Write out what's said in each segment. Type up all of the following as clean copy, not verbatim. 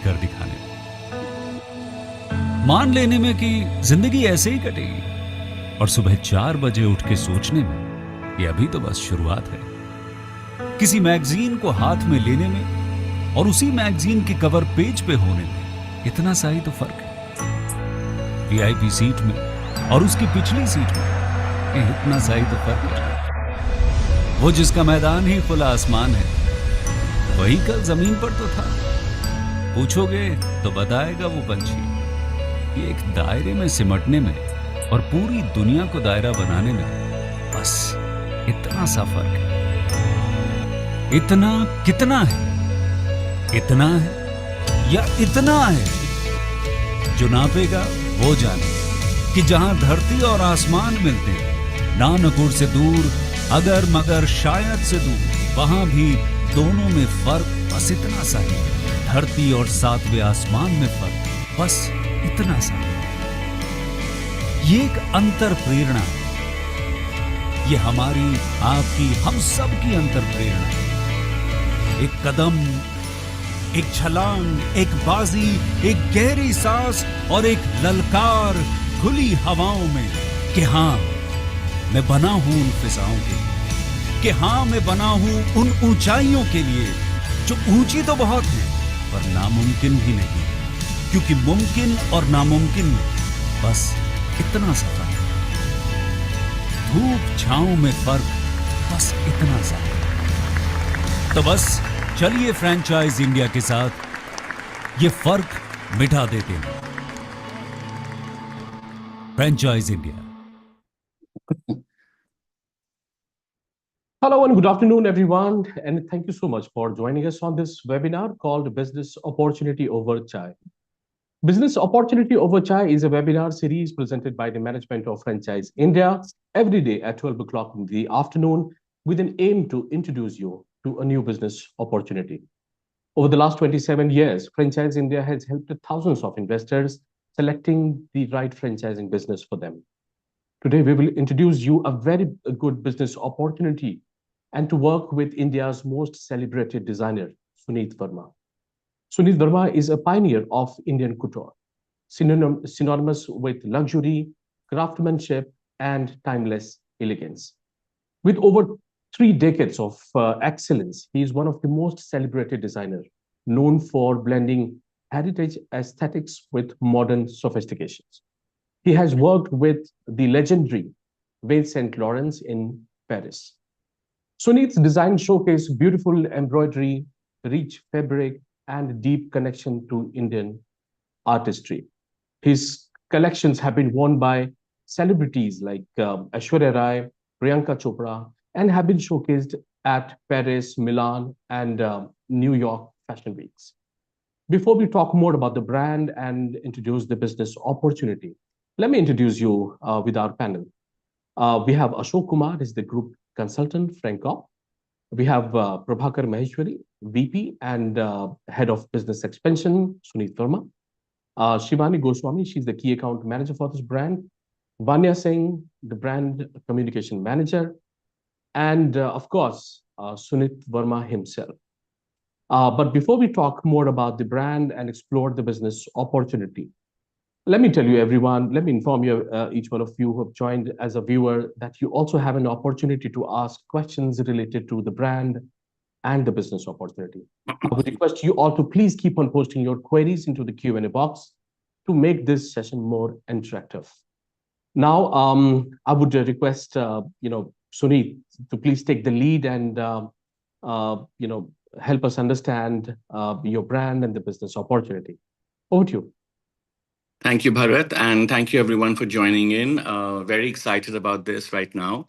कर दिखाने में, मान लेने में कि जिंदगी ऐसे ही कटेगी, और सुबह 4 बजे उठ के सोचने में ये अभी तो बस शुरुआत है। किसी मैगजीन को हाथ में लेने में और उसी मैगजीन के कवर पेज पे होने में इतना सा ही तो फर्क है। वीआईपी सीट में और उसकी पिछली सीट में इतना सा ही तो फर्क है। वो जिसका मैदान ही खुला आसमान है, वही कल जमीन पर तो था। पूछोगे तो बताएगा वो पंछी, ये एक दायरे में सिमटने में और पूरी दुनिया को दायरा बनाने में बस इतना सा फर्क है। इतना कितना है? इतना है या इतना है? जो नापेगा वो जाने कि जहां धरती और आसमान मिलते हैं, नानकुर से दूर, अगर मगर शायद से दूर, वहां भी दोनों में फर्क बस इतना सा है। धरती और 7वें आसमान में फर्क बस इतना सा है। ये एक अंतर प्रेरणा है। ये हमारी, आपकी, हम सब की अंतर प्रेरणा है। एक कदम, एक छलांग, एक बाजी, एक गहरी सांस और एक ललकार खुली हवाओं में कि हाँ मैं बना हूं उन फिजाओं के लिए, कि हाँ मैं बना हूं उन ऊंचाइयों के लिए जो ऊंची तो बहुत है पर नामुमकिन भी नहीं, क्योंकि मुमकिन और नामुमकिन में बस इतना सा फर्क, धूप छांव में फर्क बस इतना सा। तो बस चलिए फ्रेंचाइज इंडिया के साथ ये फर्क मिटा देते हैं। Franchise India. Hello and good afternoon, everyone, and thank you so much for joining us on this webinar called Business Opportunity Over Chai. Business Opportunity Over Chai is a webinar series presented by the management of Franchise India every day at 12 o'clock in the afternoon with an aim to introduce you to a new business opportunity. Over the last 27 years, Franchise India has helped thousands of investors selecting the right franchising business for them. Today, we will introduce you a very good business opportunity and to work with India's most celebrated designer, Suneet Verma. Suneet Verma is a pioneer of Indian couture, synonymous with luxury, craftsmanship, and timeless elegance. With over 3 decades of excellence, he is one of the most celebrated designers, known for blending heritage aesthetics with modern sophistications. He has worked with the legendary Yves Saint Laurent in Paris. Suneet's design showcase beautiful embroidery, rich fabric, and deep connection to Indian artistry. His collections have been worn by celebrities like Aishwarya Rai, Priyanka Chopra, and have been showcased at Paris, Milan, and New York fashion weeks. Before we talk more about the brand and introduce the business opportunity, let me introduce you with our panel. We have Ashok Kumar, is the group consultant, Franco. We have Prabhakar Maheshwari, VP and Head of Business Expansion, Suneet Verma. Shivani Goswami, she's the key account manager for this brand. Vanya Singh, the brand communication manager. And of course, Suneet Verma himself. But before we talk more about the brand and explore the business opportunity, let me tell you, everyone, let me inform you, each one of you who have joined as a viewer, that you also have an opportunity to ask questions related to the brand and the business opportunity. I would request you all to please keep on posting your queries into the Q&A box to make this session more interactive. Now, I would request, Suneet to please take the lead and, help us understand your brand and the business opportunity. Over to you. Thank you, Bharat, and thank you everyone for joining in. Very excited about this right now.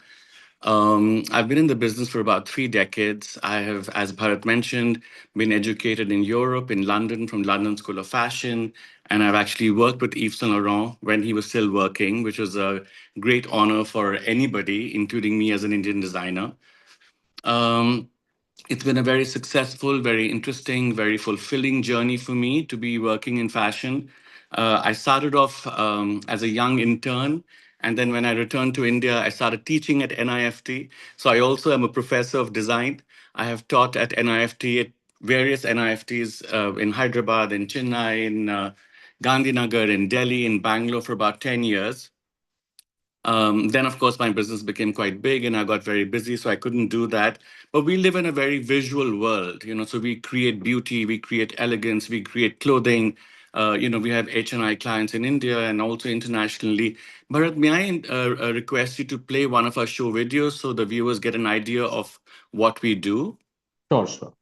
I've been in the business for about 3 decades. I have, as Bharat mentioned, been educated in Europe, in London, from London School of Fashion, and I've actually worked with Yves Saint Laurent when he was still working, which was a great honor for anybody, including me as an Indian designer. It's been a very successful, very interesting, very fulfilling journey for me to be working in fashion. I started off as a young intern, and then when I returned to India, I started teaching at NIFT. So I also am a professor of design. I have taught at NIFT various NIFTs in Hyderabad, in Chennai, in Gandhinagar, in Delhi, in Bangalore for about 10 years. Then, of course, my business became quite big and I got very busy, so I couldn't do that. But we live in a very visual world, so we create beauty, we create elegance, we create clothing. We have H&I clients in India and also internationally. Bharat, may I request you to play one of our show videos so the viewers get an idea of what we do? Sure, sure.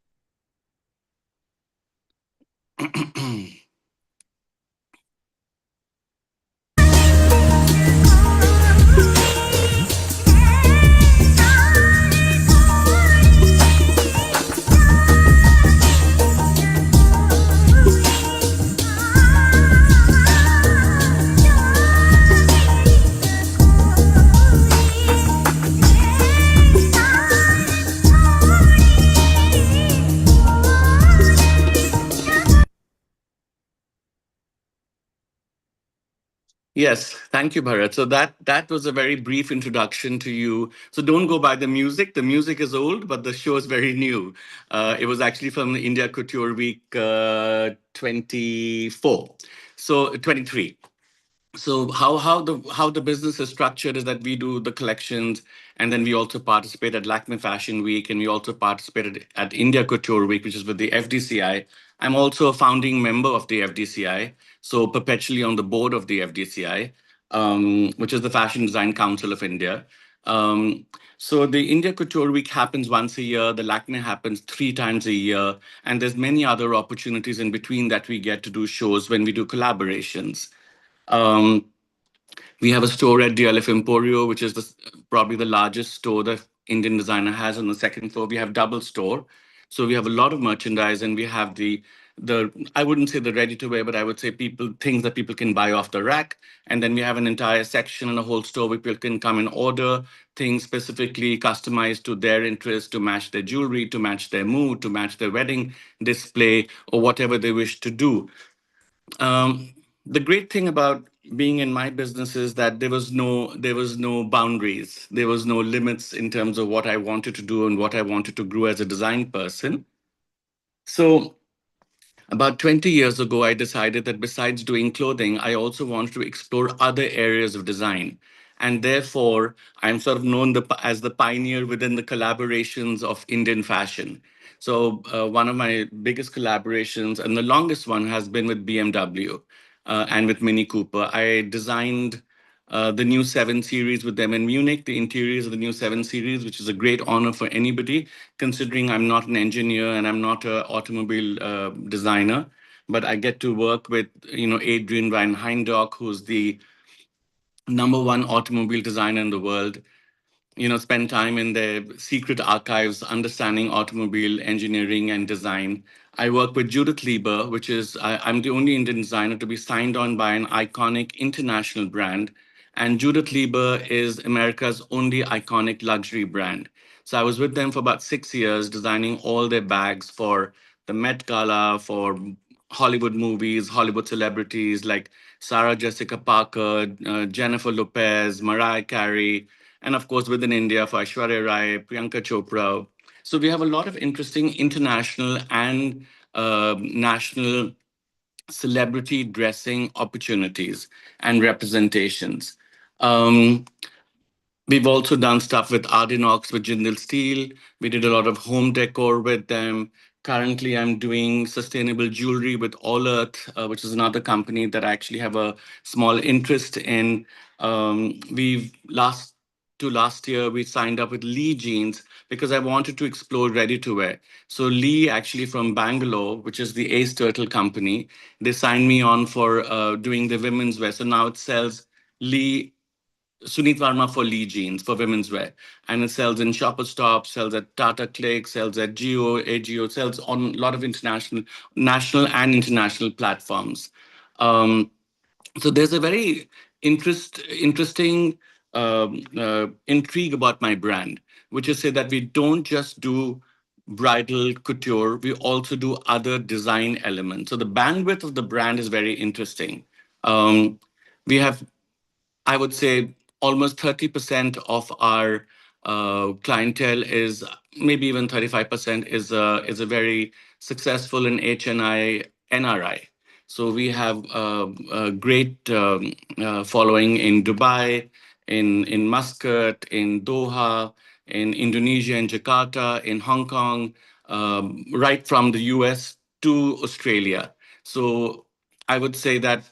Yes, thank you, Bharat. So that was a very brief introduction to you. So don't go by the music. The music is old, but the show is very new. It was actually from India Couture Week 24, so 23. So how the business is structured is that we do the collections, and then we also participate at Lakme Fashion Week, and we also participated at India Couture Week, which is with the FDCI. I'm also a founding member of the FDCI, so perpetually on the board of the FDCI, which is the Fashion Design Council of India. um, so the India Couture Week happens once a year, the Lakme happens 3 times a year, and there's many other opportunities in between that we get to do shows when we do collaborations. um, we have a store at DLF Emporio, which is probably the largest store that Indian designer has on the second floor. We have double store, so we have a lot of merchandise, and we have the I wouldn't say the ready to wear, but I would say people things that people can buy off the rack. And then we have an entire section and a whole store where people can come and order things specifically customized to their interest, to match their jewelry, to match their mood, to match their wedding display, or whatever they wish to do. um, the great thing about being in my business is that there was no boundaries, there was no limits in terms of what I wanted to do and what I wanted to grow as a design person. So about 20 years ago, I decided that besides doing clothing, I also wanted to explore other areas of design. And therefore, I'm sort of known as the pioneer within the collaborations of Indian fashion. So, one of my biggest collaborations and the longest one has been with BMW and with Mini Cooper. I designed the new 7 Series with them in Munich, the interiors of the new 7 Series, which is a great honor for anybody, considering I'm not an engineer and I'm not an automobile designer. But I get to work with, Adrian Van Heindock, who's the #1 automobile designer in the world, spend time in their secret archives understanding automobile engineering and design. I work with Judith Lieber, I'm the only Indian designer to be signed on by an iconic international brand. And Judith Lieber is America's only iconic luxury brand. So I was with them for about 6 years, designing all their bags for the Met Gala, for Hollywood movies, Hollywood celebrities like Sarah Jessica Parker, Jennifer Lopez, Mariah Carey, and of course within India for Aishwarya Rai, Priyanka Chopra. So we have a lot of interesting international and national celebrity dressing opportunities and representations. Um, We've also done stuff with Ardenox, with Jindal Steel. We did a lot of home decor with them. Currently, I'm doing sustainable jewelry with All Earth, which is another company that I actually have a small interest in. We've last year, we signed up with Lee Jeans because I wanted to explore ready to wear. So Lee, actually from Bangalore, which is the Ace Turtle company, they signed me on for doing the women's wear. So now it sells Lee Suneet Verma for Lee Jeans for women's wear. And it sells in Shopper Stop, sells at Tata Click, sells at Geo, AGO, sells on a lot of national and international platforms. Um, so there's a very interesting intrigue about my brand, which is say that we don't just do bridal couture, we also do other design elements. So the bandwidth of the brand is very interesting. We have, I would say, almost 30% of our clientele is maybe even 35% is a very successful in HNI NRI. So we have a great following in Dubai, in Muscat, in Doha, in Indonesia, in Jakarta, in Hong Kong, right from the US to Australia. So I would say that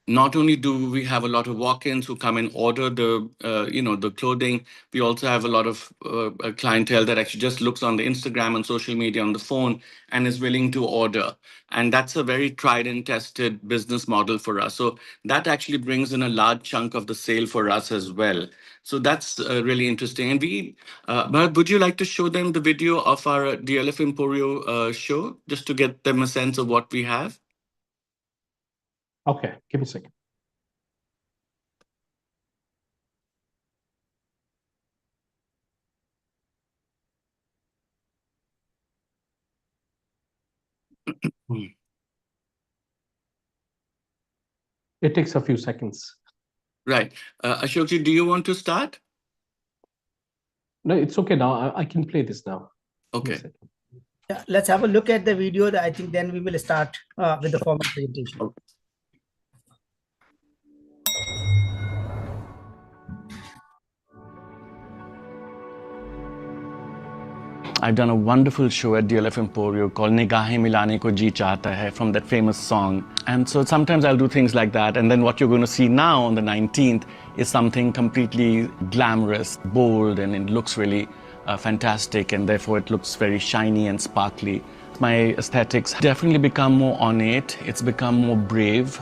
not only do we have a lot of walk-ins who come and order the clothing, we also have a lot of clientele that actually just looks on the Instagram and social media on the phone and is willing to order. And that's a very tried and tested business model for us. So that actually brings in a large chunk of the sale for us as well. So that's really interesting. And Bharat, would you like to show them the video of our DLF Emporio show, just to get them a sense of what we have? Okay, give me a second. It takes a few seconds. Right. Ashokji, do you want to start? No, it's okay now. I can play this now. Okay. Yeah, let's have a look at the video. I think then we will start with the formal presentation. Okay. I've done a wonderful show at DLF Emporio called Nigahein Milane Ko Ji Chahta Hai, from that famous song. And so sometimes I'll do things like that. And then what you're going to see now on the 19th is something completely glamorous, bold, and it looks really fantastic. And therefore it looks very shiny and sparkly. My aesthetics definitely become more ornate. It's become more brave.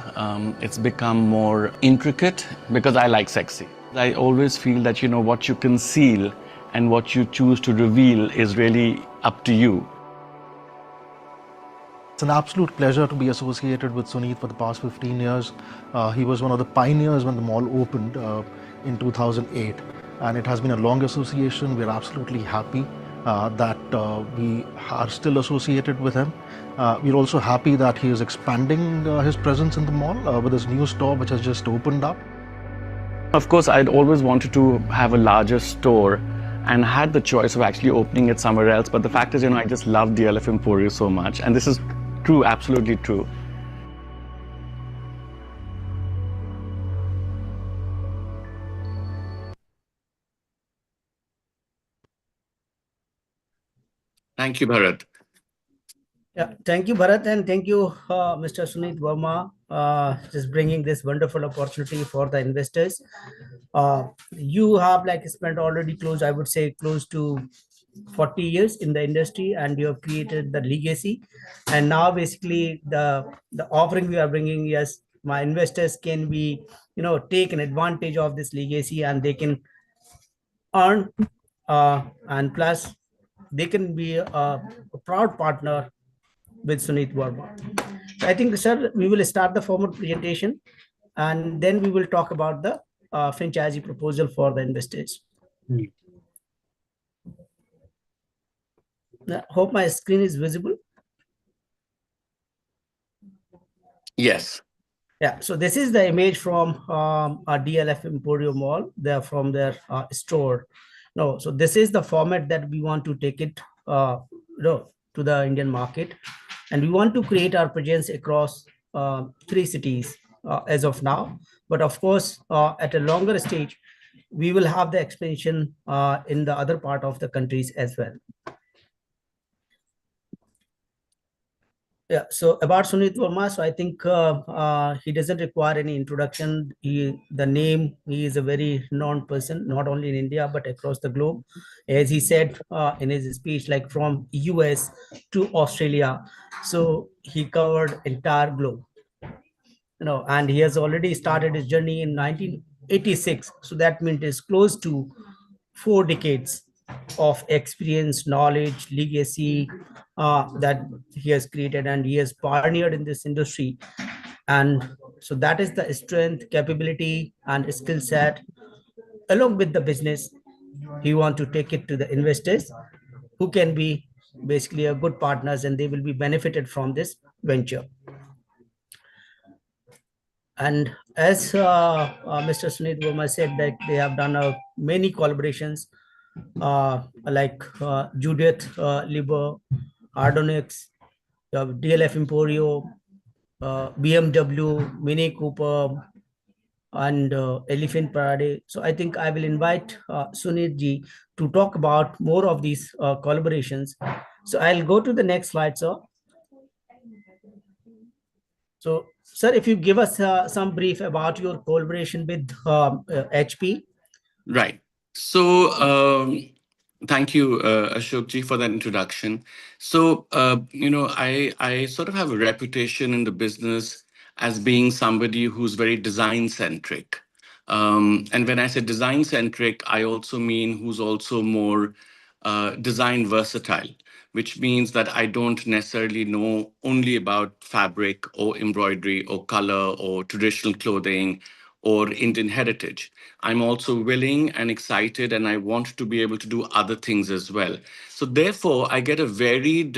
It's become more intricate because I like sexy. I always feel that, what you conceal and what you choose to reveal is really up to you. It's an absolute pleasure to be associated with Suneet for the past 15 years. He was one of the pioneers when the mall opened in 2008, and it has been a long association. We're absolutely happy that we are still associated with him. We're also happy that he is expanding his presence in the mall with his new store, which has just opened up. Of course, I'd always wanted to have a larger store and had the choice of actually opening it somewhere else. But the fact is, I just love DLF Emporio so much. And this is true, absolutely true. Thank you, Bharat. Yeah, thank you, Bharat, and thank you, Mr. Suneet Verma, just bringing this wonderful opportunity for the investors. You have spent already close, I would say, close to 40 years in the industry, and you have created the legacy. And now basically the offering we are bringing, yes, my investors can be, take an advantage of this legacy, and they can earn, and plus they can be a proud partner with Suneet Verma. I think, sir, we will start the formal presentation, and then we will talk about the franchisee proposal for the investors. I hope my screen is visible. Yes. Yeah, so this is the image from our DLF Emporio Mall. They're from their store. No, so this is the format that we want to take it to the Indian market. And we want to create our presence across 3 cities as of now. But of course, at a longer stage, we will have the expansion in the other part of the countries as well. Yeah, so about Suneet Verma, so I think he doesn't require any introduction. He is a very known person, not only in India, but across the globe. As he said in his speech, from US to Australia. So he covered entire globe. And he has already started his journey in 1986. So that means it's close to 4 decades of experience, knowledge, legacy that he has created, and he has pioneered in this industry. And so that is the strength, capability, and skill set. Along with the business, he want to take it to the investors who can be basically a good partners, and they will be benefited from this venture. And as Mr. Suneet Verma said, that they have done a many collaborations like Judith Lieber, Ardonix, DLF Emporio, BMW, Mini Cooper, and Elephant Parade. So I think I will invite Suneet ji to talk about more of these collaborations. So I'll go to the next slide, sir. So, sir, if you give us some brief about your collaboration with HP. Right. So, thank you, Ashokji, for that introduction. So, I sort of have a reputation in the business as being somebody who's very design centric. And when I say design centric, I also mean who's also more design versatile, which means that I don't necessarily know only about fabric or embroidery or color or traditional clothing or Indian heritage. I'm also willing and excited, and I want to be able to do other things as well. So, therefore, I get a varied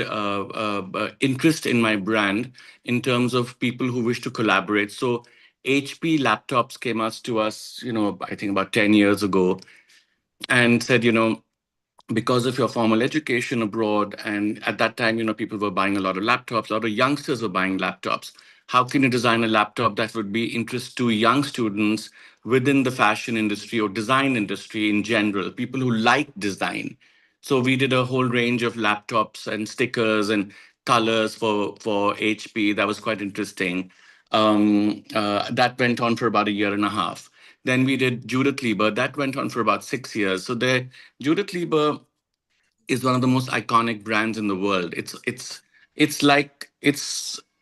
interest in my brand in terms of people who wish to collaborate. So, HP laptops came us to us, I think about 10 years ago and said, because of your formal education abroad, and at that time, people were buying a lot of laptops, a lot of youngsters were buying laptops. How can you design a laptop that would be interest to young students within the fashion industry or design industry in general, people who like design? So we did a whole range of laptops and stickers and colors for HP. That was quite interesting. That went on for about a year and a half. Then we did Judith Lieber. That went on for about 6 years. So the Judith Lieber is one of the most iconic brands in the world. It's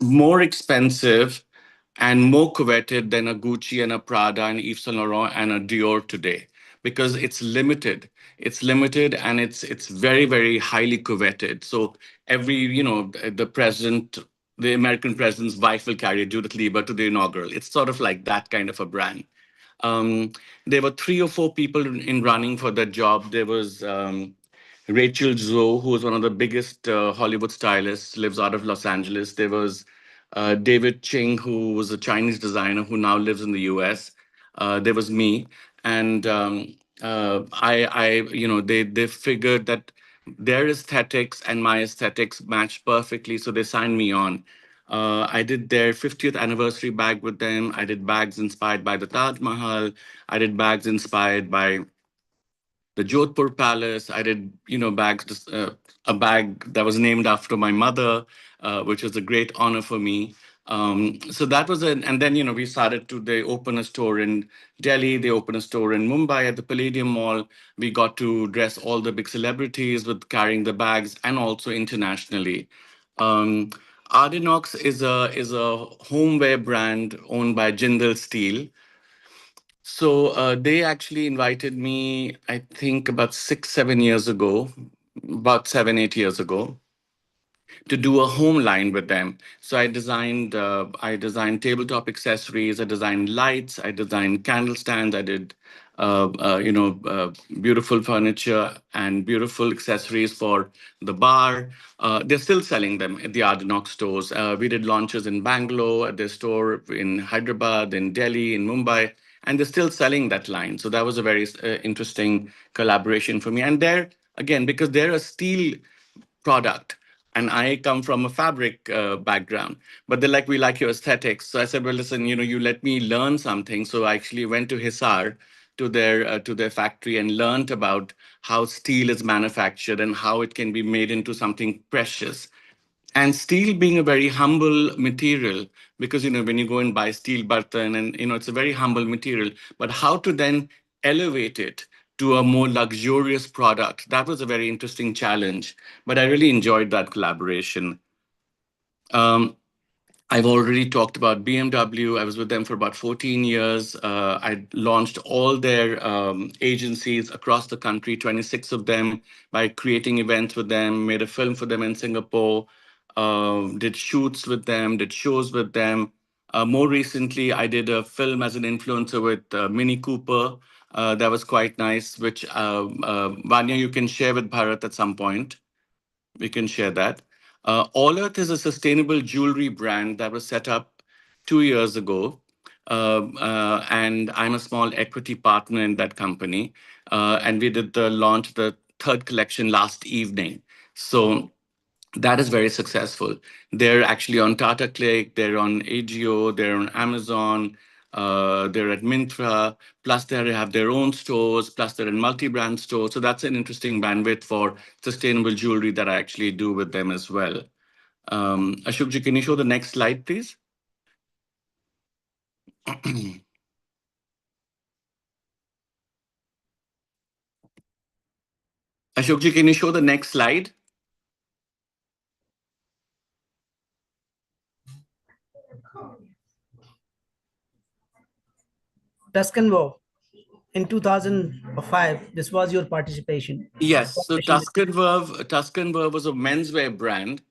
more expensive and more coveted than a Gucci and a Prada and Yves Saint Laurent and a Dior today because it's limited. It's limited and it's very very highly coveted. So every the president, the American president's wife will carry a Judith Lieber to the inaugural. It's sort of like that kind of a brand. Um, there were three or four people in running for that job. There was Rachel Zoe, who was one of the biggest Hollywood stylists, lives out of Los Angeles. There was David Ching, who was a Chinese designer who now lives in the US. There was me, and they figured that their aesthetics and my aesthetics matched perfectly, so they signed me on. I did their 50th anniversary bag with them. I did bags inspired by the Taj Mahal. I did bags inspired by the Jodhpur Palace. I did, bags, a bag that was named after my mother, which was a great honor for me. So that was it. And then, we started to, they opened a store in Delhi, they opened a store in Mumbai at the Palladium Mall. We got to dress all the big celebrities with carrying the bags and also internationally. Um, Ardenox is a homeware brand owned by Jindal Steel. So they actually invited me, I think about 6, 7 years ago, about 7, 8 years ago, to do a home line with them. So I designed tabletop accessories, I designed lights, I designed candle stands, I did beautiful furniture and beautiful accessories for the bar. They're still selling them at the Ardenox stores. We did launches in Bangalore, at their store in Hyderabad, in Delhi, in Mumbai, and they're still selling that line. So that was a very interesting collaboration for me. And they're, again, because they're a steel product and I come from a fabric background, but they're like, we like your aesthetics. So I said, well, listen, you let me learn something. So I actually went to Hisar, to their factory, and learned about how steel is manufactured and how it can be made into something precious. And steel being a very humble material, because when you go and buy steel bartan, and it's a very humble material, but how to then elevate it to a more luxurious product, that was a very interesting challenge. But I really enjoyed that collaboration. um, I've already talked about BMW. I was with them for about 14 years. I launched all their agencies across the country, 26 of them, by creating events with them, made a film for them in Singapore, did shoots with them, did shows with them. More recently, I did a film as an influencer with Mini Cooper. That was quite nice, which Vanya, you can share with Bharat at some point. We can share that. All Earth is a sustainable jewelry brand that was set up 2 years ago. and I'm a small equity partner in that company. And we did the launch of the third collection last evening. So that is very successful. They're actually on Tata Click, they're on AGO, they're on Amazon, they're at Mintra, plus they have their own stores, plus they're in multi-brand stores. So that's an interesting bandwidth for sustainable jewelry that I actually do with them as well. Ashokji, can you show the next slide, please? Ashokji, can you show the next slide? Tuscan War in 2005. This was your participation. Yes. So Cooperation with- Tuscan Verve was a menswear brand.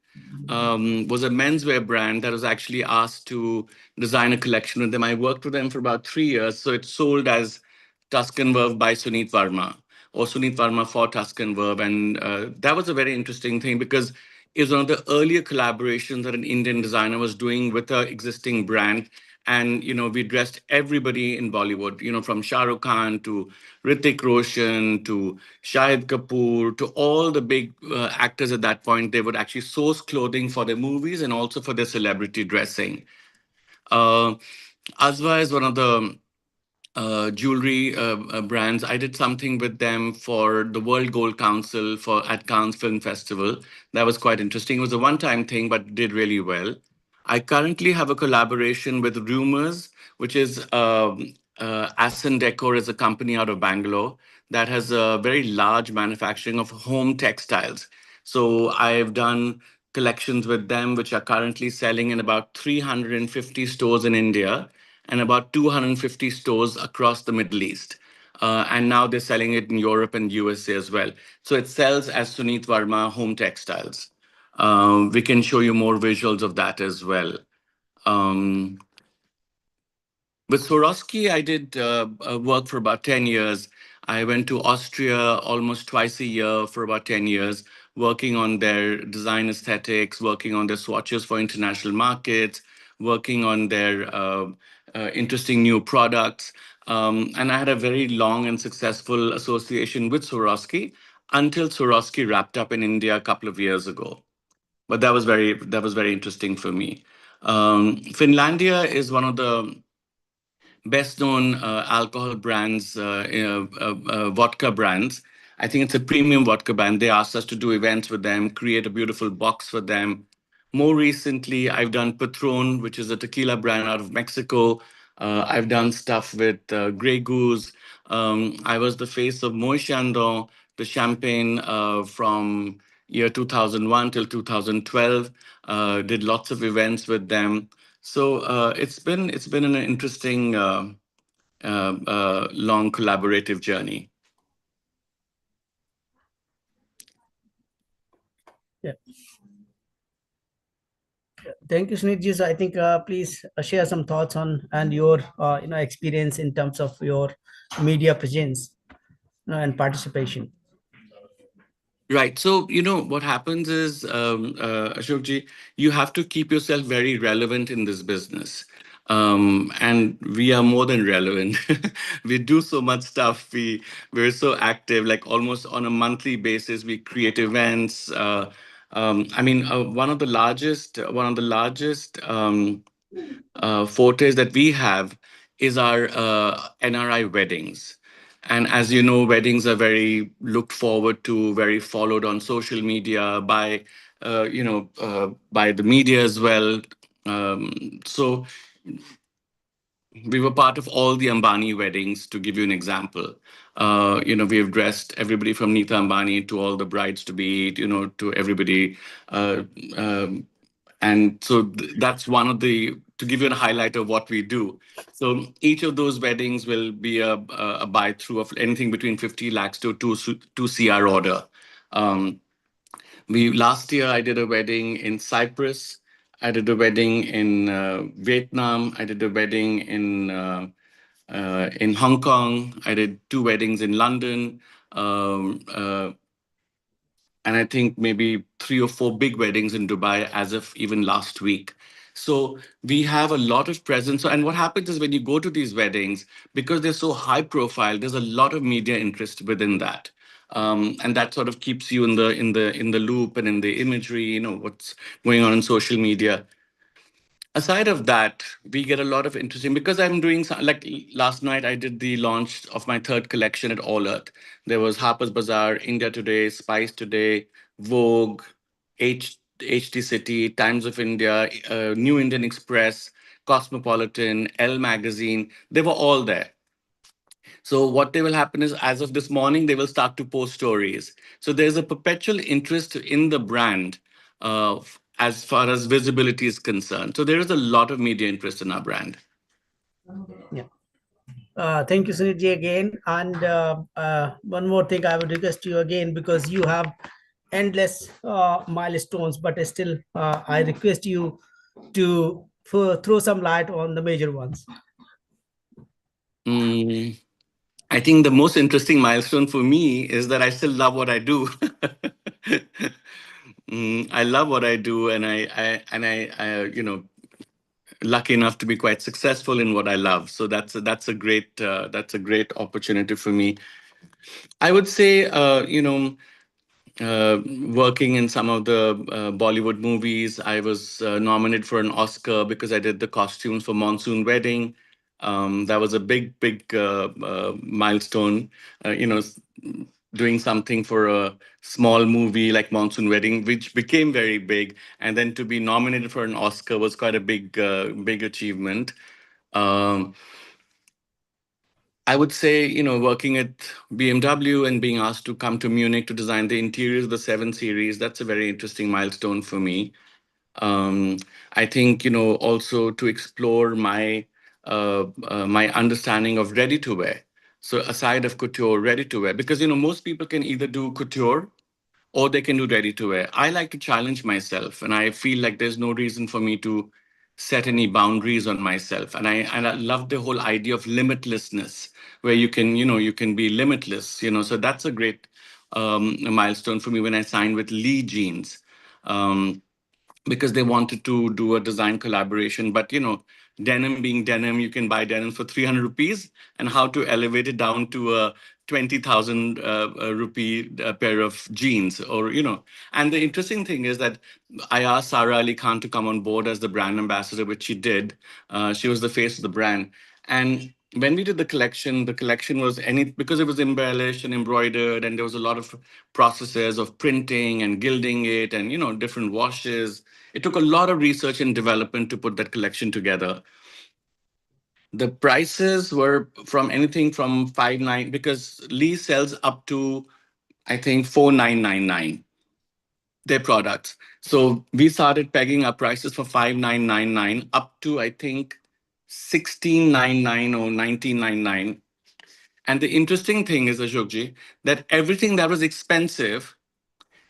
Was a menswear brand that was actually asked to design a collection with them. I worked with them for about 3 years. So it sold as Tuscan Verve by Suneet Verma, or Suneet Verma for Tuscan Verve. And that was a very interesting thing because it was one of the earlier collaborations that an Indian designer was doing with an existing brand. And, we dressed everybody in Bollywood, from Shah Rukh Khan to Hrithik Roshan to Shahid Kapoor to all the big actors at that point. They would actually source clothing for their movies and also for their celebrity dressing. Uh, Azwa is one of the jewelry brands. I did something with them for the World Gold Council for at Cannes Film Festival. That was quite interesting. It was a one-time thing, but did really well. I currently have a collaboration with Rumors, which is Asen Decor is a company out of Bangalore that has a very large manufacturing of home textiles. So I've done collections with them, which are currently selling in about 350 stores in India and about 250 stores across the Middle East. And now they're selling it in Europe and USA as well. So it sells as Suneet Verma Home Textiles. We can show you more visuals of that as well. Um, with Swarovski, I did work for about 10 years. I went to Austria almost twice a year for about 10 years, working on their design aesthetics, working on their swatches for international markets, working on their interesting new products. And I had a very long and successful association with Swarovski until Swarovski wrapped up in India a couple of years ago. But that was very interesting for me. Finlandia is one of the best known alcohol brands, vodka brands. I think it's a premium vodka brand. They asked us to do events with them, create a beautiful box for them. More recently, I've done Patron, which is a tequila brand out of Mexico. I've done stuff with Grey Goose. I was the face of Moët Chandon, the champagne from year 2001 till 2012. Did lots of events with them. So it's been an interesting long collaborative journey. Yeah. Thank you, Sunitji. So I think please share some thoughts on and your experience in terms of your media presence, and participation. Right. So, what happens is, Ashokji, you have to keep yourself very relevant in this business. And we are more than relevant. We do so much stuff. We're so active, like almost on a monthly basis. We create events. I mean, one of the largest fortes that we have is our NRI weddings. And as you know, weddings are very looked forward to, very followed on social media by the media as well. So we were part of all the Ambani weddings, to give you an example. We have dressed everybody from Neeta Ambani to all the brides to be, to everybody. Uh, um, and so that's one of to give you a highlight of what we do. So each of those weddings will be a buy through of anything between 50 lakhs to 2 CR order. Um, Last year I did a wedding in Cyprus. I did a wedding in Vietnam. I did a wedding in Hong Kong. I did 2 weddings in London. Um, uh, and I think maybe 3 or 4 big weddings in Dubai as of even last week. So we have a lot of presence. And what happens is when you go to these weddings, because they're so high profile, there's a lot of media interest within that. And that sort of keeps you in the loop and in the imagery, what's going on social media. Aside of that, we get a lot of interesting because I'm doing like last night I did the launch of my third collection at All Earth. There was Harper's Bazaar, India Today, Spice Today, Vogue, HT City, Times of India, New Indian Express, Cosmopolitan, Elle magazine. They were all there. So what they will happen is, as of this morning, they will start to post stories. So there's a perpetual interest in the brand as far as visibility is concerned. So there is a lot of media interest in our brand. Yeah. Thank you, Sunitji, again. And one more thing I would request you again, because you have endless milestones, but still, I request you to throw some light on the major ones. Mm, I think the most interesting milestone for me is that I still love what I do. I love what I do, and I lucky enough to be quite successful in what I love. So that's a great opportunity for me. I would say, working in some of the Bollywood movies. I was nominated for an Oscar because I did the costumes for Monsoon Wedding. That was a big milestone. Doing something for a small movie like Monsoon Wedding, which became very big, and then to be nominated for an Oscar was quite a big achievement. Um, I would say, working at BMW and being asked to come to Munich to design the interiors of the 7 Series, that's a very interesting milestone for me. Um, I think, also to explore my understanding of ready to wear. So aside of couture, ready to wear, because, most people can either do couture or they can do ready to wear. I like to challenge myself, and I feel like there's no reason for me to set any boundaries on myself. And I love the whole idea of limitlessness, where you can be limitless. So that's a great milestone for me when I signed with Lee Jeans. Um, because they wanted to do a design collaboration. But denim being denim, you can buy denim for 300 rupees, and how to elevate it down to a 20,000 rupee pair of jeans, And the interesting thing is that I asked Sarah Ali Khan to come on board as the brand ambassador, which she did. She was the face of the brand. And when we did the collection was because it was embellished and embroidered, and there was a lot of processes of printing and gilding it, and different washes. It took a lot of research and development to put that collection together. The prices were from anything from 5.9, because Lee sells up to, I think, 4.999 their products. So we started pegging our prices for 5.999 up to, I think, 16.99 or 19.99. And the interesting thing is, Ashokji, that everything that was expensive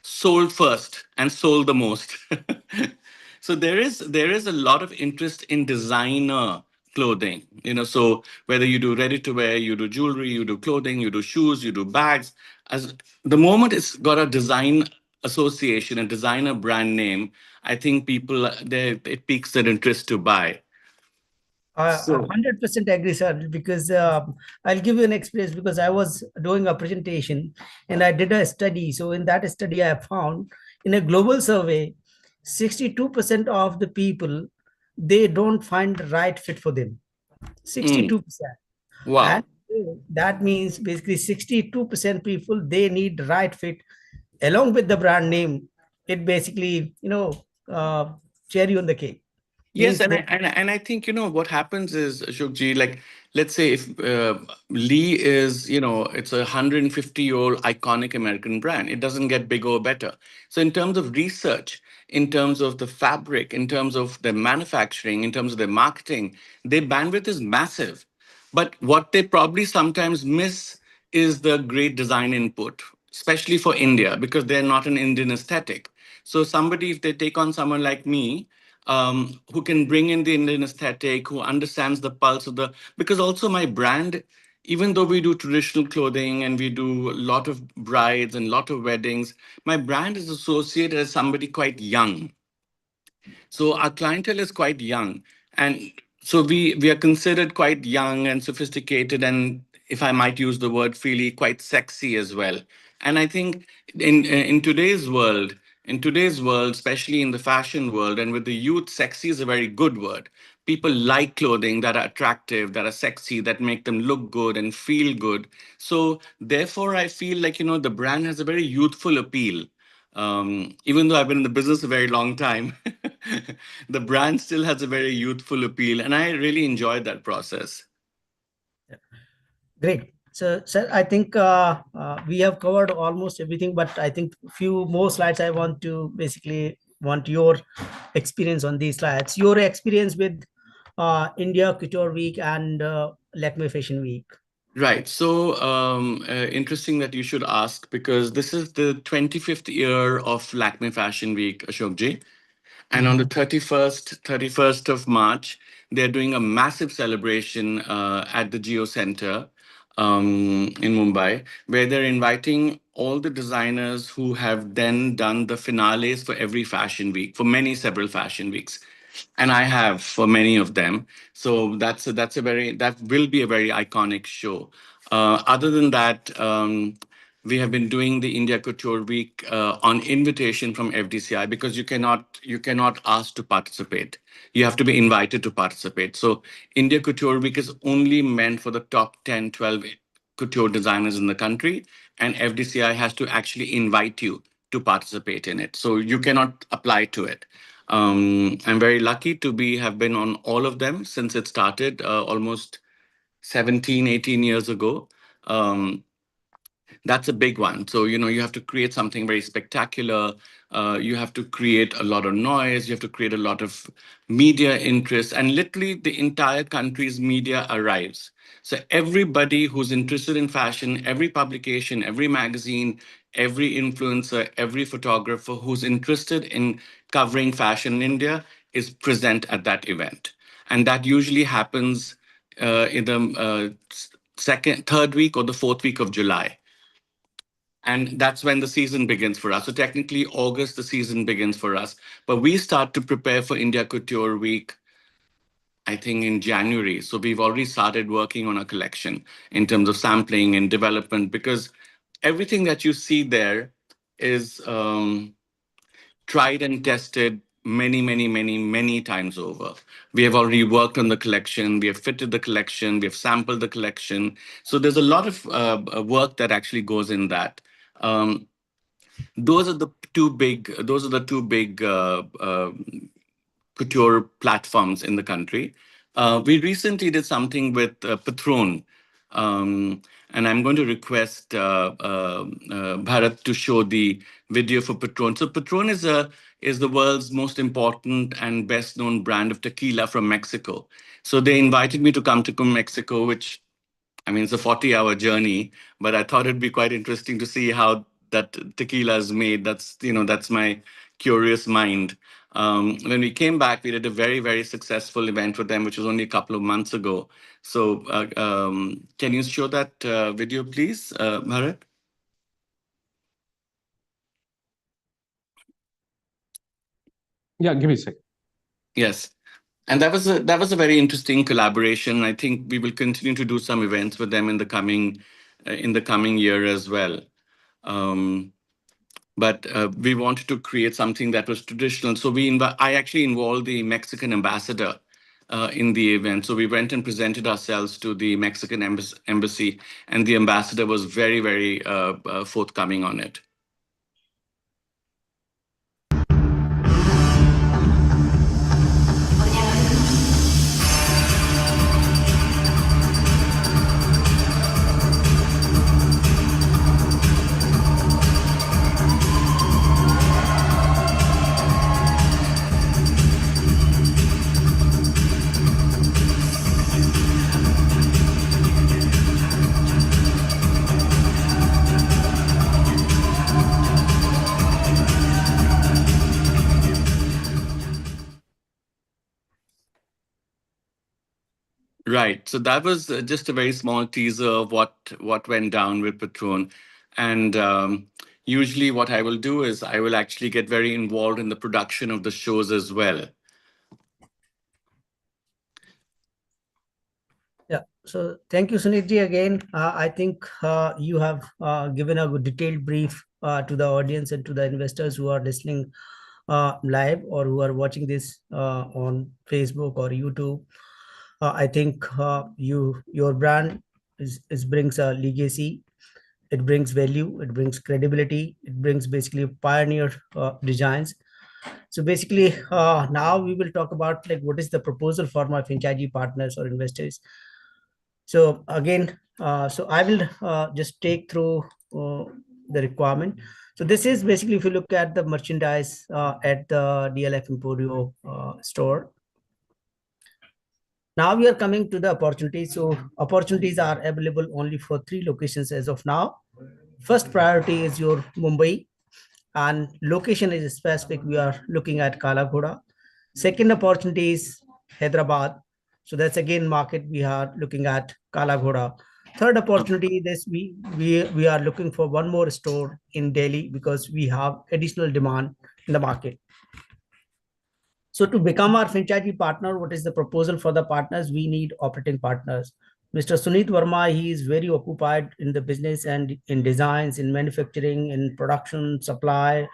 sold first and sold the most. So there is a lot of interest in designer clothing. So whether you do ready to wear, you do jewelry, you do clothing, you do shoes, you do bags, as the moment it's got a design association, a designer brand name, I think people it piques their interest to buy. So 100% agree, sir, because I'll give you an experience, because I was doing a presentation and I did a study. So in that study, I found in a global survey, 62% of the people, they don't find the right fit for them. 62%. And wow. that means basically 62% people, they need the right fit along with the brand name. It basically, cherry on the cake. Yes, Means and I, they and, I- and I think what happens is, Ashokji, like, let's say if Lee is, it's a 150-year-old iconic American brand, it doesn't get bigger or better. So in terms of research, in terms of the fabric, in terms of their manufacturing, in terms of their marketing, their bandwidth is massive. But what they probably sometimes miss is the great design input, especially for India, because they're not an Indian aesthetic. So somebody, if they take on someone like me, who can bring in the Indian aesthetic, who understands the pulse of the, because also my brand, even though we do traditional clothing and we do a lot of brides and a lot of weddings, my brand is associated as somebody quite young. So our clientele is quite young, and so we are considered quite young and sophisticated, and if I might use the word freely, quite sexy as well. And I think in today's world, especially in the fashion world and with the youth, sexy is a very good word. People like clothing that are attractive, that are sexy, that make them look good and feel good. So therefore, I feel like the brand has a very youthful appeal. Even though I've been in the business a very long time, the brand still has a very youthful appeal, and I really enjoyed that process. Great. So, sir, I think we have covered almost everything, but I think few more slides I want to basically want your experience on these slides. Your experience with India Couture Week and Lakme Fashion Week. Right. So interesting that you should ask because this is the 25th year of Lakme Fashion Week, Ashokji. And on the 31st of March, they're doing a massive celebration at the Geo Center in Mumbai, where they're inviting all the designers who have then done the finales for every fashion week, for many several fashion weeks. And I have for many of them. So that will be a very iconic show. Other than that, we have been doing the India Couture Week on invitation from FDCI because you cannot ask to participate. You have to be invited to participate. So India Couture Week is only meant for the top 10, 12 couture designers in the country, and FDCI has to actually invite you to participate in it. So you cannot apply to it. I'm very lucky to have been on all of them since it started almost 17, 18 years ago. Um, that's a big one. So, you have to create something very spectacular. You have to create a lot of noise. You have to create a lot of media interest. And literally, the entire country's media arrives. So, everybody who's interested in fashion, every publication, every magazine, every influencer, every photographer who's interested in covering fashion in India is present at that event. And that usually happens in the third week or the fourth week of July, and that's when the season begins for us. So technically, August, the season begins for us. But we start to prepare for India Couture Week, I think, in January. So we've already started working on a collection in terms of sampling and development because everything that you see there is tried and tested many, many, many, many times over. We have already worked on the collection, we have fitted the collection, we have sampled the collection. So there's a lot of work that actually goes in that. Um, those are the two big couture platforms in the country. We recently did something with Patron, and I'm going to request Bharat to show the video for Patron. So Patron is the world's most important and best known brand of tequila from Mexico. So they invited me to come to Mexico, which, I mean, it's a 40-hour journey, but I thought it'd be quite interesting to see how that tequila is made. That's my curious mind. When we came back, we did a very, very successful event with them, which was only a couple of months ago. So, can you show that video, please, Bharat? Yeah, give me a sec. Yes. And that was a very interesting collaboration. I think we will continue to do some events with them in the coming year as well. Um, but we wanted to create something that was traditional. So I actually involved the Mexican ambassador in the event. So we went and presented ourselves to the Mexican embassy, and the ambassador was very, very forthcoming on it. Right. So that was just a very small teaser of what went down with Patron. And Usually what I will do is I will actually get very involved in the production of the shows as well. Yeah. So thank you, Suneet again. I think you have given a good detailed brief to the audience and to the investors who are listening live or who are watching this on Facebook or YouTube. I think your brand is brings a legacy. It brings value. It brings credibility. It brings basically pioneer designs. So basically, now we will talk about like what is the proposal for my franchisee partners or investors. So again, so I will just take through the requirement. So this is basically if you look at the merchandise at the DLF Emporio store. Now we are coming to the opportunities. So opportunities are available only for 3 locations as of now. First priority is your Mumbai, and location is specific. We are looking at Kala Ghoda. Second opportunity is Hyderabad. So that's again market we are looking at Kala Ghoda. Third opportunity, this we are looking for one more store in Delhi because we have additional demand in the market. So to become our franchisee partner, what is the proposal for the partners? We need operating partners. Mr. Suneet Verma, he is very occupied in the business and in designs, in manufacturing, in production, supply,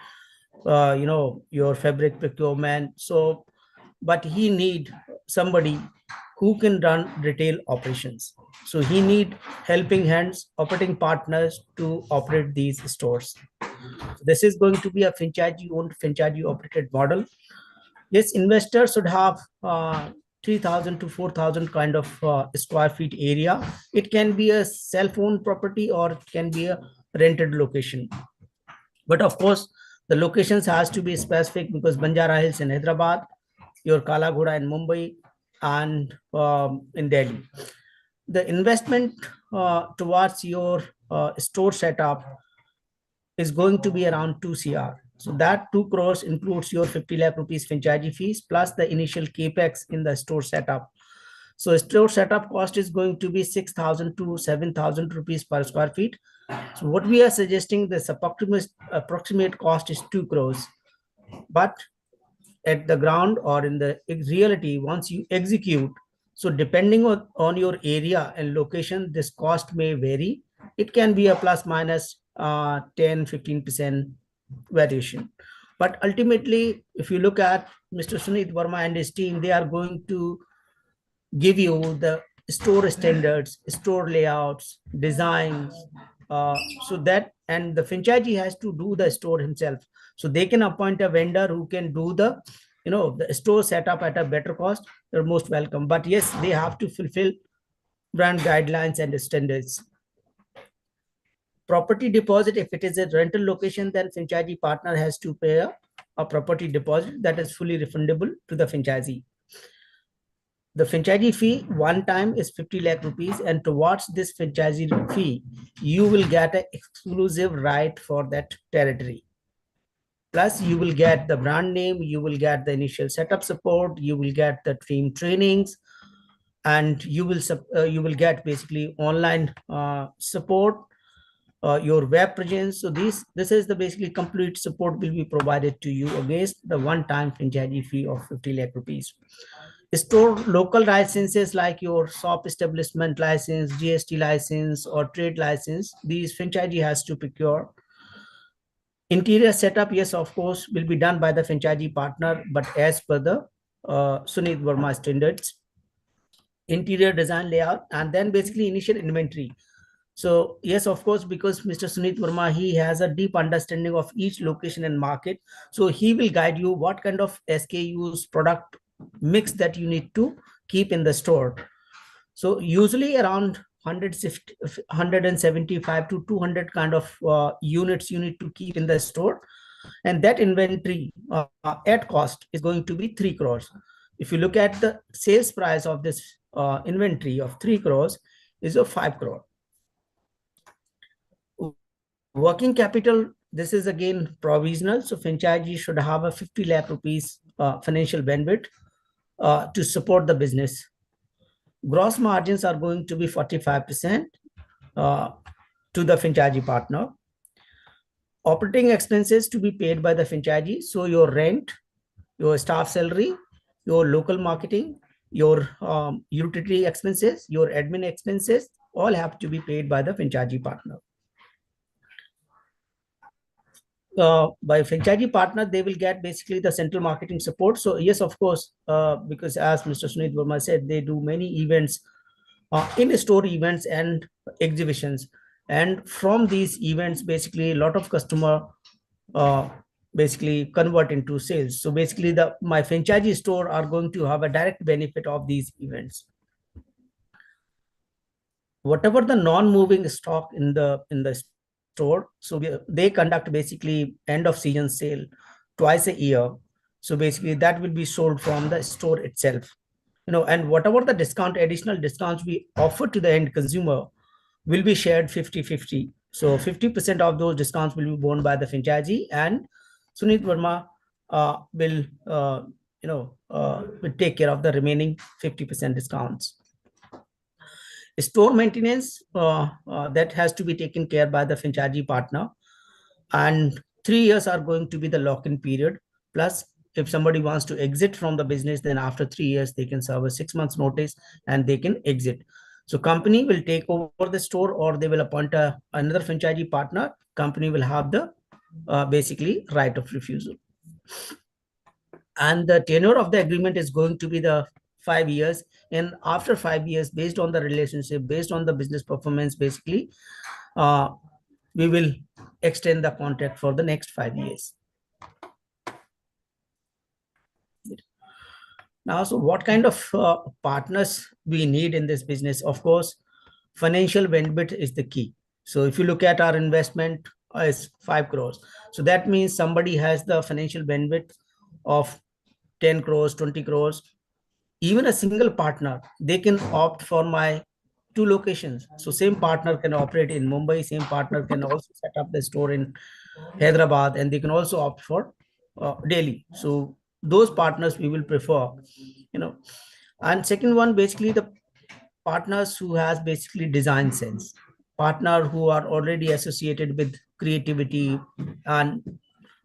your fabric procurement. So, but he need somebody who can run retail operations. So he need helping hands, operating partners to operate these stores. This is going to be a franchisee owned, franchisee operated model. Yes, investors should have 3,000 to 4,000 kind of square feet area. It can be a self-owned property or it can be a rented location. But of course, the locations has to be specific because Banjara Hills in Hyderabad, your Kala Ghoda in Mumbai, and in Delhi. The investment towards your store setup is going to be around 2 CR. So that 2 crores includes your 50 lakh rupees franchisee fees plus the initial capex in the store setup. So store setup cost is going to be 6,000 to 7,000 rupees per square feet. So what we are suggesting, this approximate cost is 2 crores. But at the ground or in the reality, once you execute, so depending on your area and location, this cost may vary. It can be a plus minus 10-15% variation. But ultimately, if you look at Mr. Suneet Verma and his team, they are going to give you the store standards, store layouts, designs, so that, and the franchisee has to do the store himself. So they can appoint a vendor who can do the store setup at a better cost. They're most welcome. But yes, they have to fulfill brand guidelines and standards. Property deposit, if it is a rental location, then franchisee partner has to pay a property deposit that is fully refundable to the franchisee. The franchisee fee one time is 50 lakh rupees, and towards this franchisee fee, you will get an exclusive right for that territory. Plus, you will get the brand name, you will get the initial setup support, you will get the team trainings, and you will get basically online support, your web presence. So this is the basically complete support will be provided to you against the one-time franchisee fee of 50 lakh rupees. Store local licenses like your shop establishment license, GST license, or trade license, these franchisee has to procure. Interior setup, yes, of course, will be done by the franchisee partner, but as per the Suneet Verma standards. Interior design layout, and then basically initial inventory. So yes, of course, because Mr. Suneet Verma, he has a deep understanding of each location and market. So he will guide you what kind of SKUs, product mix that you need to keep in the store. So usually around 175 to 200 kind of units you need to keep in the store. And that inventory at cost is going to be 3 crores. If you look at the sales price of this inventory of 3 crores is of 5 crore. Working capital, this is again provisional. So franchisee should have a 50 lakh rupees financial bandwidth to support the business. Gross margins are going to be 45% to the franchisee partner. Operating expenses to be paid by the franchisee. So your rent, your staff salary, your local marketing, your utility expenses, your admin expenses, all have to be paid by the franchisee partner. By franchisee partner, they will get basically the central marketing support. So yes, of course, because as Mr. Suneet Verma said, they do many events, in-store events and exhibitions. And from these events, basically a lot of customer basically convert into sales. So basically my franchisee store are going to have a direct benefit of these events. Whatever the non-moving stock in the store, so they conduct basically end of season sale twice a year. So basically that will be sold from the store itself, and whatever the additional discounts we offer to the end consumer will be shared 50-50. So 50% of those discounts will be borne by the franchisee, and Suneet Verma will take care of the remaining 50% discounts. Store maintenance that has to be taken care by the franchisee partner, and 3 years are going to be the lock-in period. Plus, if somebody wants to exit from the business, then after 3 years they can serve a 6 months notice and they can exit. So company will take over the store, or they will appoint another franchisee partner. Company will have the basically right of refusal, and the tenure of the agreement is going to be the 5 years. And after 5 years, based on the relationship, based on the business performance, basically we will extend the contract for the next 5 years. Now, so what kind of partners we need in this business? Of course, financial bandwidth is the key. So if you look at our investment is 5 crores. So that means somebody has the financial bandwidth of 10 crores, 20 crores. Even a single partner, they can opt for my 2 locations. So same partner can operate in Mumbai, same partner can also set up the store in Hyderabad, and they can also opt for Delhi. So those partners we will prefer, And second one, basically the partners who has basically design sense, partner who are already associated with creativity and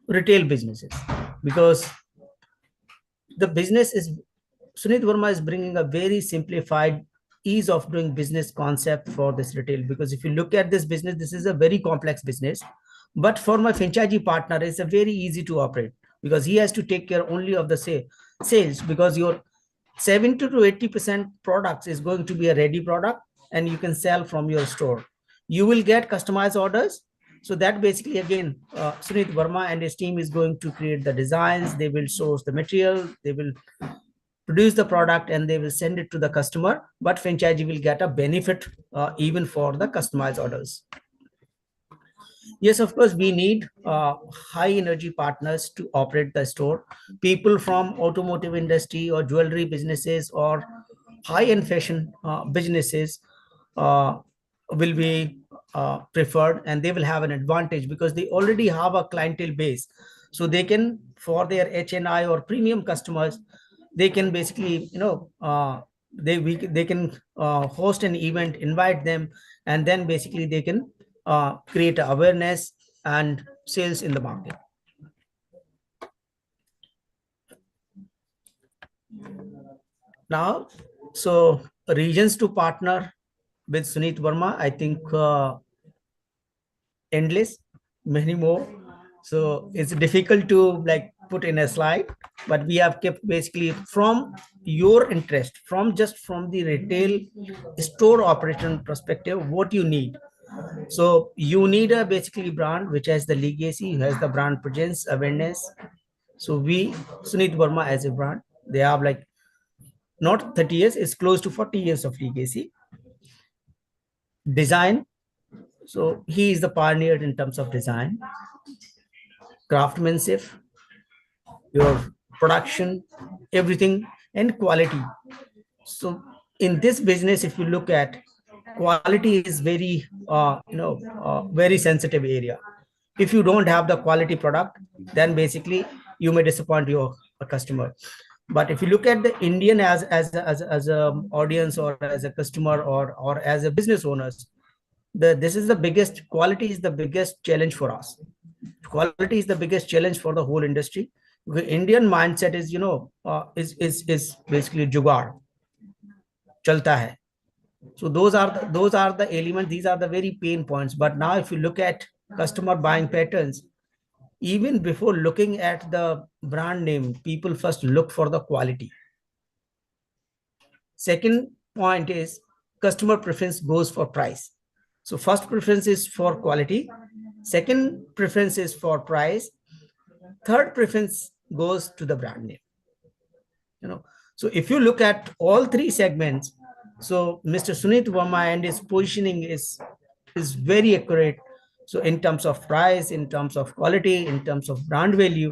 retail businesses, because the business is, Suneet Verma is bringing a very simplified ease of doing business concept for this retail. Because if you look at this business, this is a very complex business, but for my franchisee partner, it's a very easy to operate, because he has to take care only of the sales, because your 70 to 80% products is going to be a ready product, and you can sell from your store. You will get customized orders. So that basically, again, Suneet Verma and his team is going to create the designs. They will source the material. They will produce the product, and they will send it to the customer. But franchisee will get a benefit even for the customized orders. Yes, of course, we need high energy partners to operate the store. People from automotive industry or jewelry businesses or high-end fashion businesses will be preferred, and they will have an advantage because they already have a clientele base. So they can, for their HNI or premium customers, they can basically, they can host an event, invite them, and then basically they can create awareness and sales in the market. Now, so regions to partner with Suneet Verma, I think endless, many more. So it's difficult to put in a slide, but we have kept basically from your interest, from the retail store operation perspective, what you need. So you need a basically brand which has the legacy, has the brand presence, awareness. So Suneet Verma as a brand, they have not 30 years, it's close to 40 years of legacy. Design, so he is the pioneer in terms of design. Craftsmanship, your production, everything, and quality. So in this business, if you look at, quality is very very sensitive area. If you don't have the quality product, then basically you may disappoint your customer. But if you look at the Indian as a audience, or as a customer, or as a business owners, quality is the biggest challenge for us. Quality is the biggest challenge for the whole industry. The Indian mindset is, is basically jugaad, chalta hai. So those are the elements. These are the very pain points. But now, if you look at customer buying patterns, even before looking at the brand name, people first look for the quality. Second point is customer preference goes for price. So first preference is for quality. Second preference is for price. Third preference goes to the brand name. So if you look at all three segments, so Mr. Suneet Verma and his positioning is very accurate. So in terms of price, in terms of quality, in terms of brand value,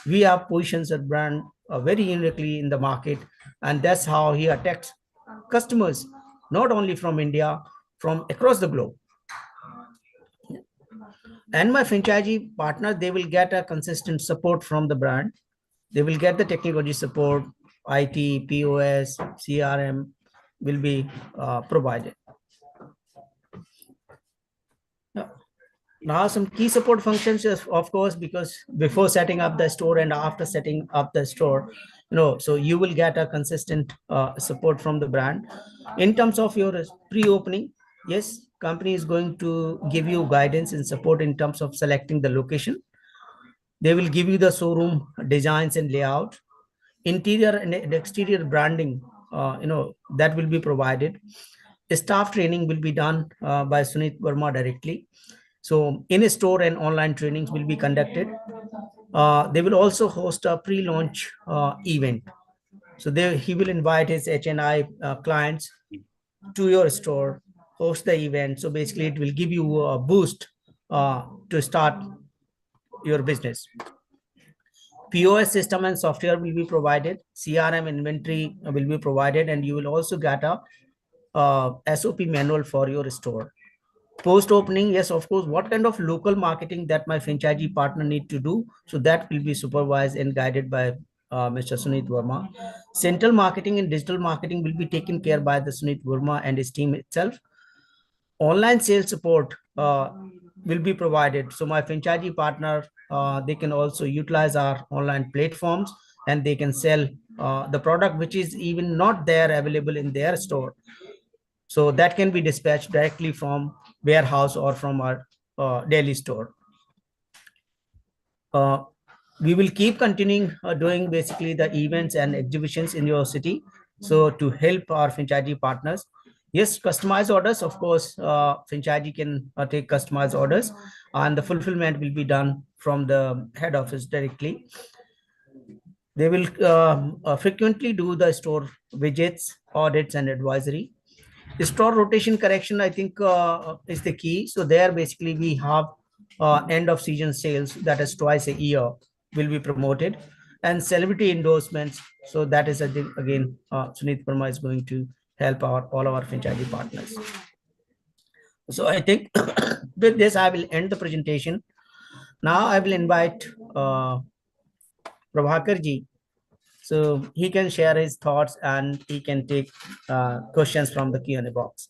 we have positions at brand very uniquely in the market, and that's how he attacks customers, not only from India, from across the globe. And my franchisee partner, they will get a consistent support from the brand. They will get the technology support, IT, POS, CRM will be provided. Now, some key support functions is, of course, because before setting up the store and after setting up the store, so you will get a consistent support from the brand. In terms of your pre-opening, yes, company is going to give you guidance and support in terms of selecting the location. They will give you the showroom designs and layout, interior and exterior branding, that will be provided. Staff training will be done by Suneet Verma directly. So in store and online trainings will be conducted. They will also host a pre-launch event. So he will invite his HNI clients to your store, host the event. So basically it will give you a boost to start your business. POS system and software will be provided. CRM inventory will be provided, and you will also get a SOP manual for your store. Post opening, yes, of course, what kind of local marketing that my franchisee partner need to do, so that will be supervised and guided by Mr. Suneet Verma. Central marketing and digital marketing will be taken care by the Suneet Verma and his team itself. Online sales support will be provided. So my franchisee partner, they can also utilize our online platforms, and they can sell the product which is even not there available in their store. So that can be dispatched directly from warehouse or from our daily store. We will keep continuing doing basically the events and exhibitions in your city. So to help our franchisee partners, yes, customized orders, of course, franchisee can take customized orders, and the fulfillment will be done from the head office directly. They will frequently do the store visits, audits, and advisory. The store rotation correction, I think, is the key. So there, basically, we have end of season sales, that is twice a year, will be promoted, and celebrity endorsements. So that is, I think, again, Suneet Verma is going to help all our franchisee partners. So I think with this, I will end the presentation. Now I will invite Prabhakar ji. So he can share his thoughts and he can take questions from the Q&A box.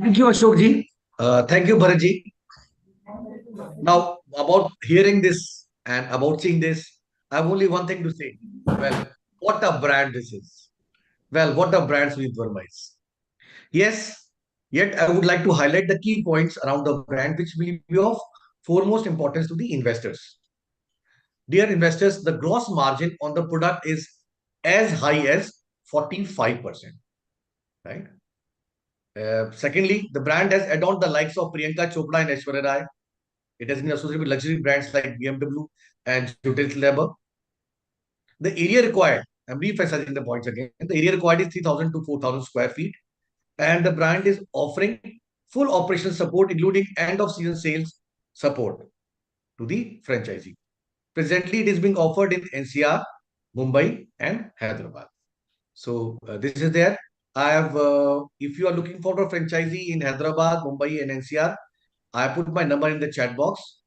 Thank you, Ashok ji. Thank you, Bharat ji. Now, about hearing this and about seeing this, I have only one thing to say. Well, what a brand this is. Well, what a brand Sweet Verma is. Yes, yet I would like to highlight the key points around the brand which will be of foremost importance to the investors. Dear investors, the gross margin on the product is as high as 45%. Right? Secondly, the brand has adorned the likes of Priyanka Chopra and Aishwarya Rai. It has been associated with luxury brands like BMW and Judith Leber. The area required, I'm re-emphasizing the points again, the area required is 3,000 to 4,000 square feet. And the brand is offering full operational support, including end of season sales support to the franchisee. Presently, it is being offered in NCR, Mumbai, and Hyderabad. So this is there. I have, if you are looking for a franchisee in Hyderabad, Mumbai, and NCR, I put my number in the chat box.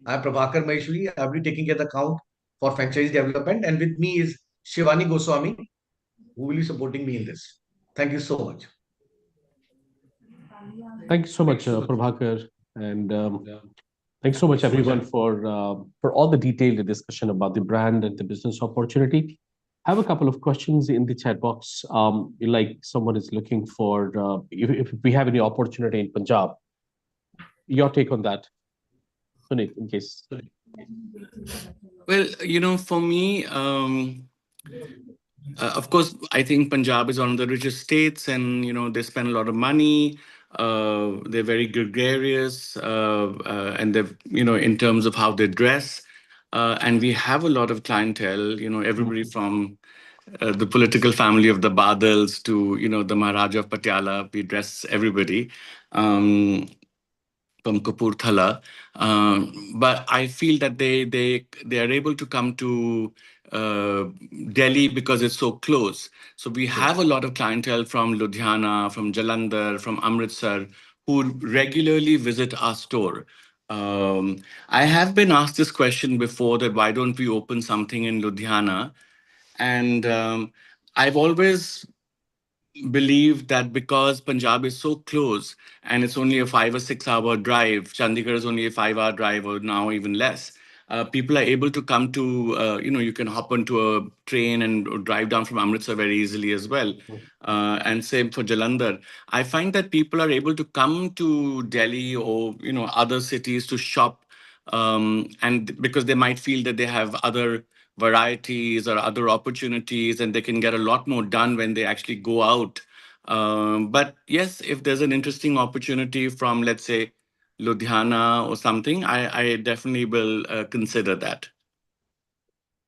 I am Prabhakar Maheshwari. I will be taking care of the account for franchise development. And with me is Shivani Goswami, who will be supporting me in this. Thank you so much. Thank you so much, Prabhakar, and thanks so much, everyone, for all the detailed discussion about the brand and the business opportunity. I have a couple of questions in the chat box. Like someone is looking for if we have any opportunity in Punjab. Your take on that, Suneet, in case. Well, for me, of course, I think Punjab is one of the richest states, and they spend a lot of money. They're very gregarious, and they've in terms of how they dress, and we have a lot of clientele. Everybody from the political family of the Badals to the Maharaja of Patiala. We dress everybody. From Kapurthala, but I feel that they are able to come to uh, Delhi because it's so close. So we have a lot of clientele from Ludhiana, from Jalandhar, from Amritsar, who regularly visit our store. I have been asked this question before, that why don't we open something in Ludhiana? And I've always believe that because Punjab is so close and it's only a 5 or 6 hour drive, Chandigarh is only a 5 hour drive or now even less. People are able to come to, you can hop onto a train and or drive down from Amritsar very easily as well. And same for Jalandhar. I find that people are able to come to Delhi or, other cities to shop, and because they might feel that they have other varieties or other opportunities and they can get a lot more done when they actually go out. But yes, if there's an interesting opportunity from, let's say, Ludhiana or something, I definitely will consider that.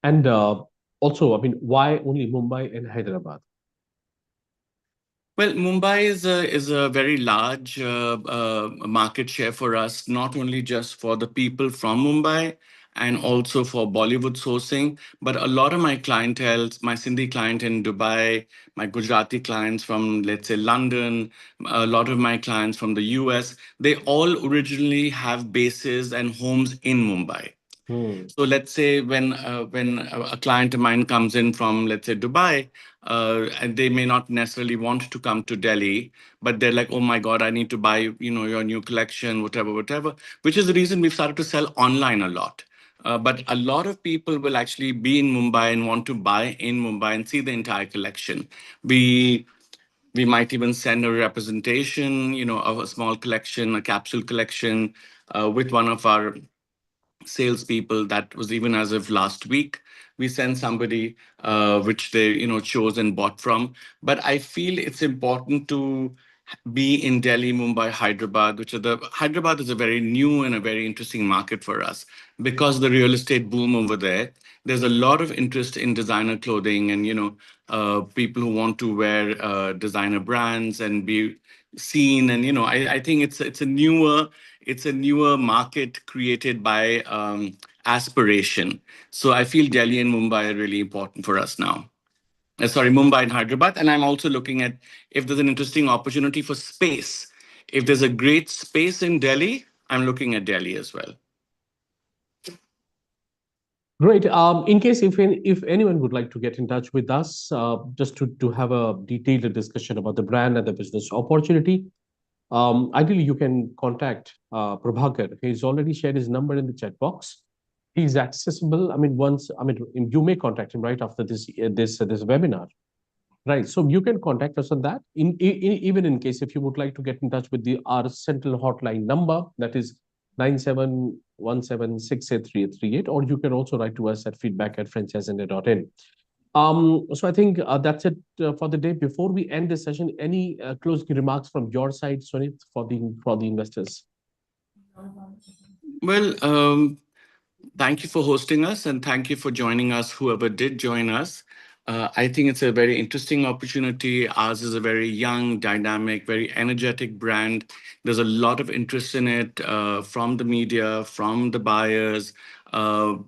And also, I mean, why only Mumbai and Hyderabad? Well, Mumbai is a very large market share for us, not only just for the people from Mumbai and also for Bollywood sourcing, but a lot of my clientele, my Sindhi client in Dubai, my Gujarati clients from, let's say, London, a lot of my clients from the US, they all originally have bases and homes in Mumbai. Hmm. So let's say when a client of mine comes in from, let's say, Dubai, and they may not necessarily want to come to Delhi, but they're like, oh my God, I need to buy your new collection, whatever, whatever. Which is the reason we've started to sell online a lot. But a lot of people will actually be in Mumbai and want to buy in Mumbai and see the entire collection. We we might even send a representation, of a small collection, a capsule collection, with one of our salespeople. That was even as of last week. We sent somebody which they chose and bought from. But I feel it's important to be in Delhi, Mumbai, Hyderabad, which are the Hyderabad is a very new and a very interesting market for us because the real estate boom over there. There's a lot of interest in designer clothing, and people who want to wear designer brands and be seen. And I think it's a newer market created by aspiration. So I feel Delhi and Mumbai are really important for us now. Sorry, Mumbai and Hyderabad. And I'm also looking at if there's an interesting opportunity for space. If there's a great space in Delhi, I'm looking at Delhi as well. Great. In case if anyone would like to get in touch with us, just to have a detailed discussion about the brand and the business opportunity, ideally you can contact Prabhakar. He's already shared his number in the chat box. He's accessible. I mean, you may contact him right after this webinar. Right. So you can contact us on that. Even in case if you would like to get in touch with the our central hotline number, that is 9717683838, or you can also write to us at feedback@franchiseindia.in. So I think that's it for the day. Before we end the session, any closing remarks from your side, Sunit, for the investors? Well, thank you for hosting us and thank you for joining us, whoever did join us. I think it's a very interesting opportunity. Ours is a very young, dynamic, very energetic brand. There's a lot of interest in it from the media, from the buyers,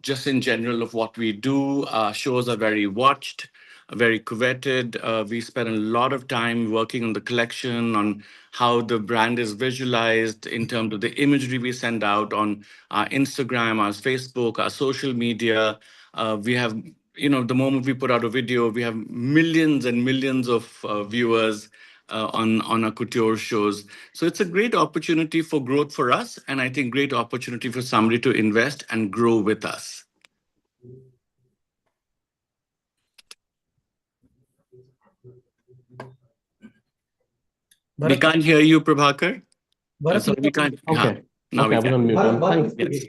just in general of what we do. Our shows are very watched, very coveted. We spend a lot of time working on the collection, on how the brand is visualized in terms of the imagery we send out on our Instagram, our Facebook, our social media. We have, the moment we put out a video, we have millions and millions of viewers. on our couture shows. So it's a great opportunity for growth for us, and I think great opportunity for somebody to invest and grow with us. We Bharat, can't hear you, Prabhakar. Bharat, Sorry, we can't. Yeah, Okay. now Okay, we I was can. on mute. Thanks. Yes.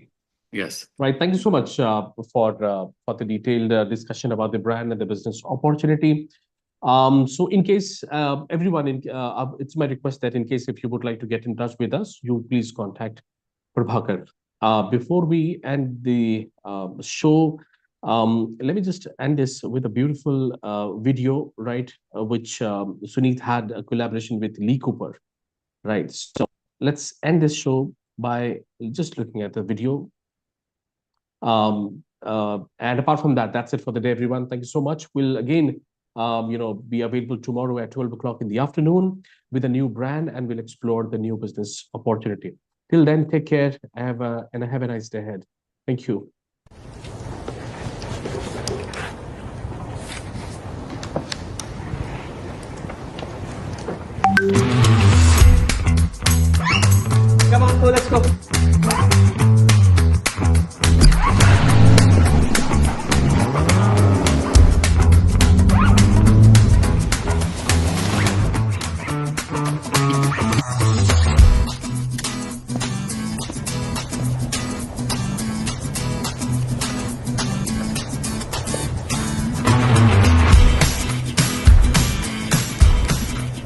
Yes. Right. Thank you so much for the detailed discussion about the brand and the business opportunity. So in case everyone, it's my request that in case if you would like to get in touch with us, you please contact Prabhakar. Before we end the show, let me just end this with a beautiful video, right, which Suneet had a collaboration with Lee Cooper, right? So let's end this show by just looking at the video. And apart from that, that's it for the day, everyone. Thank you so much. We'll again, be available tomorrow at 12 o'clock in the afternoon with a new brand, and we'll explore the new business opportunity. Till then, take care and have a nice day ahead. Thank you. come on, go, let's go.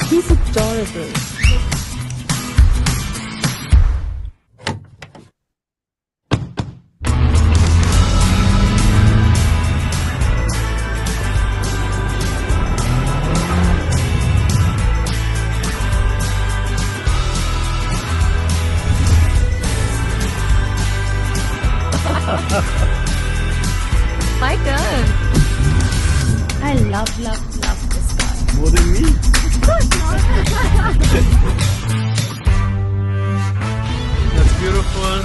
He's adorable. My turn. I love this guy. More than me. Of course not. That's beautiful.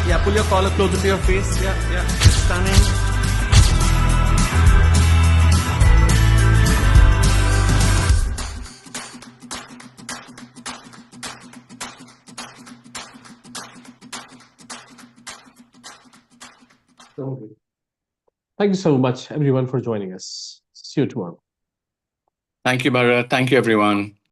Yeah, pull your collar closer to your face. Yeah, stunning. Thank you so much, everyone, for joining us. See you tomorrow. Thank you, Bharat. Thank you, everyone.